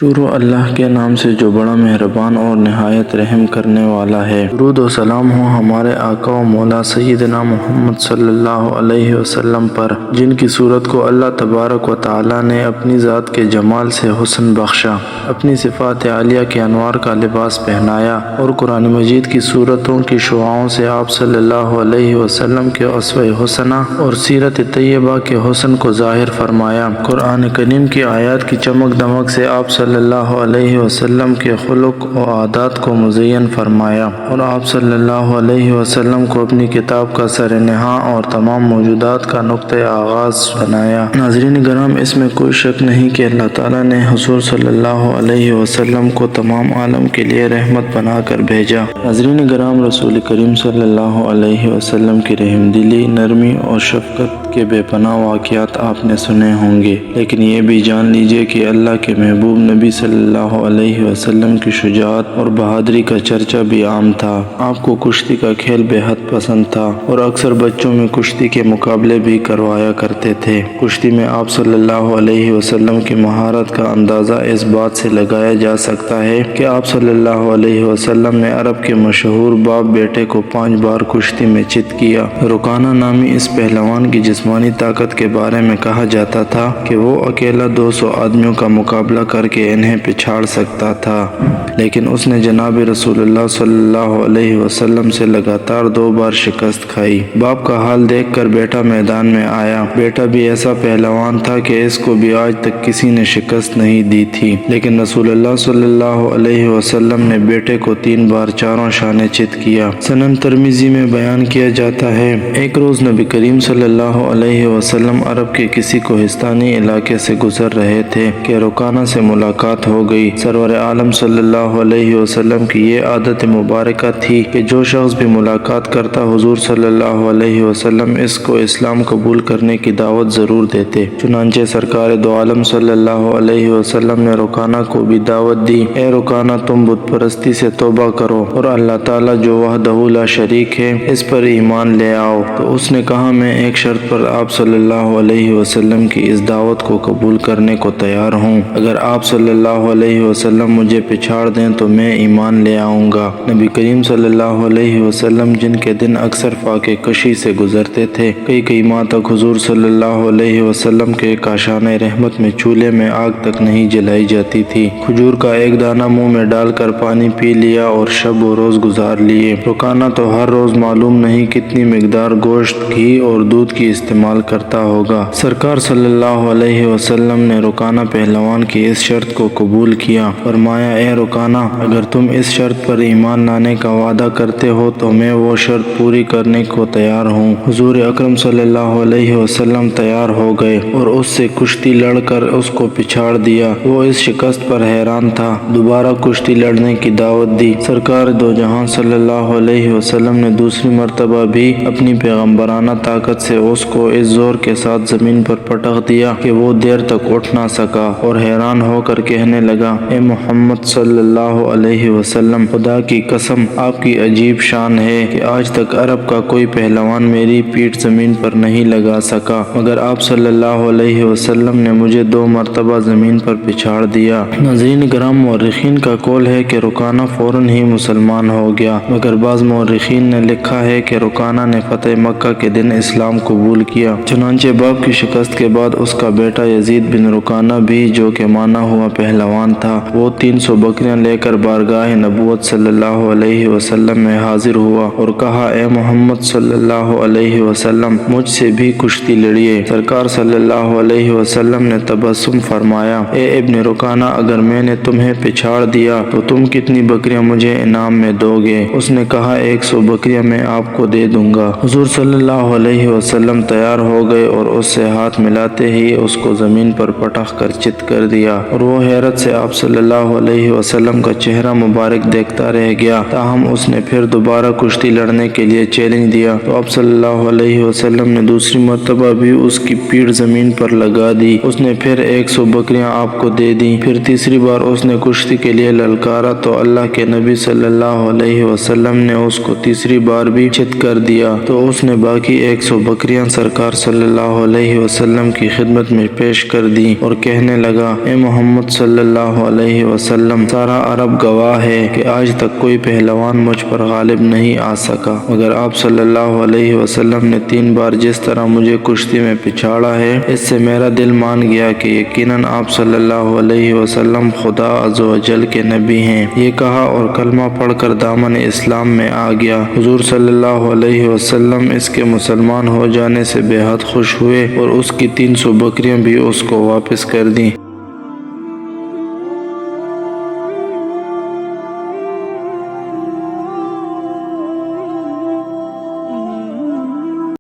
شروع اللہ کے نام سے جو بڑا مہربان اور نہایت رحم کرنے والا ہے۔ درود و سلام ہو ہمارے آقا و مولا سیدنا محمد صلی اللہ علیہ وسلم پر، جن کی صورت کو اللہ تبارک و تعالی نے اپنی ذات کے جمال سے حسن بخشا، اپنی صفات عالیہ کے انوار کا لباس پہنایا اور قرآن مجید کی صورتوں کی شعاعوں سے آپ صلی اللہ علیہ وسلم کے اسوہ حسنہ اور سیرت طیبہ کے حسن کو ظاہر فرمایا۔ قرآن کریم کی آیات کی چمک دمک سے آپ صلی اللہ علیہ وسلم کے خلق و عادات کو مزین فرمایا اور آپ صلی اللہ علیہ وسلم کو اپنی کتاب کا سر نہاں اور تمام موجودات کا نقطۂ آغاز بنایا۔ ناظرین کرام، اس میں کوئی شک نہیں کہ اللہ تعالیٰ نے حضور صلی اللہ علیہ وسلم کو تمام عالم کے لیے رحمت بنا کر بھیجا۔ ناظرین کرام، رسول کریم صلی اللہ علیہ وسلم کی رحم دلی، نرمی اور شفقت کے بے پناہ واقعات آپ نے سنے ہوں گے، لیکن یہ بھی جان لیجئے کہ اللہ کے محبوب نبی صلی اللہ علیہ وسلم کی شجاعت اور بہادری کا چرچہ بھی عام تھا۔ آپ کو کشتی کا کھیل بے حد پسند تھا اور اکثر بچوں میں کشتی کے مقابلے بھی کروایا کرتے تھے۔ کشتی میں آپ صلی اللہ علیہ وسلم کی مہارت کا اندازہ اس بات سے لگایا جا سکتا ہے کہ آپ صلی اللہ علیہ وسلم نے عرب کے مشہور باپ بیٹے کو 5 بار کشتی میں چت کیا۔ رکانہ نامی اس پہلوان کی جسمانی طاقت کے بارے میں کہا جاتا تھا کہ وہ اکیلا 200 آدمیوں کا مقابلہ کر کے انہیں پچھاڑ سکتا تھا، لیکن اس نے جناب رسول اللہ صلی اللہ علیہ وسلم سے لگاتار 2 بار شکست کھائی۔ باپ کا حال دیکھ کر بیٹا میدان میں آیا۔ بیٹا بھی ایسا پہلوان تھا کہ اس کو بھی آج تک کسی نے شکست نہیں دی تھی، لیکن رسول اللہ صلی اللہ علیہ وسلم نے بیٹے کو 3 بار چاروں شانے چت کیا۔ سنن ترمذی میں بیان کیا جاتا ہے، ایک روز نبی کریم صلی اللہ علیہ وسلم عرب کے کسی کوہستانی علاقے سے گزر رہے تھے کہ رکانہ سے ملاقات ہو گئی۔ سرور عالم صلی اللہ علیہ وسلم کی یہ عادت مبارکہ تھی کہ جو شخص بھی ملاقات کرتا حضور صلی اللہ علیہ وسلم اس کو اسلام قبول کرنے کی دعوت ضرور دیتے۔ چنانچہ سرکار دو عالم صلی اللہ علیہ وسلم نے رکانہ کو بھی دعوت دی، اے رکانہ، تم بت پرستی سے توبہ کرو اور اللہ تعالیٰ جو وحدہ لا شریک ہے اس پر ایمان لے آؤ۔ تو اس نے کہا، میں ایک شرط پر آپ صلی اللہ علیہ وسلم کی اس دعوت کو قبول کرنے کو تیار ہوں، اگر آپ صلی اللہ علیہ وسلم مجھے پچھاڑ دیں تو میں ایمان لے آؤں گا۔ نبی کریم صلی اللہ علیہ وسلم جن کے دن اکثر فاقے کشی سے گزرتے تھے، کئی ماہ تک حضور صلی اللہ علیہ وسلم کے کاشان رحمت میں چولہے میں آگ تک نہیں جلائی جاتی تھی۔ کھجور کا ایک دانہ منہ میں ڈال کر پانی پی لیا اور شب و روز گزار لیے۔ رکانہ تو ہر روز معلوم نہیں کتنی مقدار گوشت، گھی اور دودھ کی استعمال کرتا ہوگا۔ سرکار صلی اللہ علیہ وسلم نے رکانہ پہلوان کی اس شرط کو قبول کیا۔ فرمایا، اے رکانہ، اگر تم اس شرط پر ایمان لانے کا وعدہ کرتے ہو تو میں وہ شرط پوری کرنے کو تیار ہوں۔ حضور اکرم صلی اللہ علیہ وسلم تیار ہو گئے اور اس سے کشتی لڑ کر اس کو پچھاڑ دیا۔ وہ اس شکست پر حیران تھا، دوبارہ کشتی لڑنے کی دعوت دی۔ سرکار دو جہاں صلی اللہ علیہ وسلم نے دوسری مرتبہ بھی اپنی پیغمبرانہ طاقت سے اس کو اس زور کے ساتھ زمین پر پٹخ دیا کہ وہ دیر تک اٹھ نہ سکا اور حیران ہو کر کہنے لگا، اے محمد صلی اللہ علیہ وسلم، خدا کی قسم، آپ کی عجیب شان ہے کہ آج تک عرب کا کوئی پہلوان میری پیٹھ زمین پر نہیں لگا سکا، مگر آپ صلی اللہ علیہ وسلم نے مجھے 2 مرتبہ زمین پر پچھاڑ دیا۔ ناظرین کرام، مورخین کا قول ہے کہ رکانہ فوراً ہی مسلمان ہو گیا، مگر بعض مورخین نے لکھا ہے کہ رکانہ نے فتح مکہ کے دن اسلام قبول کیا۔ چنانچہ باپ کی شکست کے بعد اس کا بیٹا یزید بن رکانہ بھی، جو کہ مانا ہوا پہلوان تھا، وہ 300 بکریاں لے کر بارگاہ نبوت صلی اللہ علیہ وسلم میں حاضر ہوا اور کہا، اے محمد صلی اللہ علیہ وسلم، مجھ سے بھی کشتی لڑیے۔ سرکار صلی اللہ علیہ وسلم نے تبسم فرمایا، اے ابن رکانہ، اگر میں نے تمہیں پچھاڑ دیا تو تم کتنی بکریاں مجھے انعام میں دو گے؟ اس نے کہا، 100 بکریاں میں آپ کو دے دوں گا۔ حضور صلی اللہ علیہ وسلم تیار ہو گئے اور اس سے ہاتھ ملاتے ہی اس کو زمین پر پٹخ کر چت کر دیا اور وہ حیرت سے آپ صلی اللہ علیہ وسلم کا چہرہ مبارک دیکھتا رہ گیا۔ تاہم اس نے پھر دوبارہ کشتی لڑنے کے لیے چیلنج دیا تو آپ صلی اللہ علیہ وسلم نے دوسری مرتبہ بھی اس کی پیٹھ زمین پر لگا دی۔ اس نے پھر 100 بکریاں آپ کو دے دیں۔ پھر تیسری بار اس نے کشتی کے لیے للکارا تو اللہ کے نبی صلی اللہ علیہ وسلم نے اس کو تیسری بار بھی چت کر دیا تو اس نے باقی 100 بکریاں سرکار صلی اللہ علیہ وسلم کی خدمت میں پیش کر دی اور کہنے لگا، اے محمد صلی اللہ علیہ وسلم، سارا عرب گواہ ہے کہ آج تک کوئی پہلوان مجھ پر غالب نہیں آ سکا، مگر آپ صلی اللہ علیہ وسلم نے 3 بار جس طرح مجھے کشتی میں پچھاڑا ہے، اس سے میرا دل مان گیا کہ یقیناً آپ صلی اللہ علیہ وسلم خدا عز و جل کے نبی ہیں۔ یہ کہا اور کلمہ پڑھ کر دامن اسلام میں آ گیا۔ حضور صلی اللہ علیہ وسلم اس کے مسلمان ہو جانے سے بے حد خوش ہوئے اور اس کی 300 بکریاں بھی اس کو واپس کر دیں۔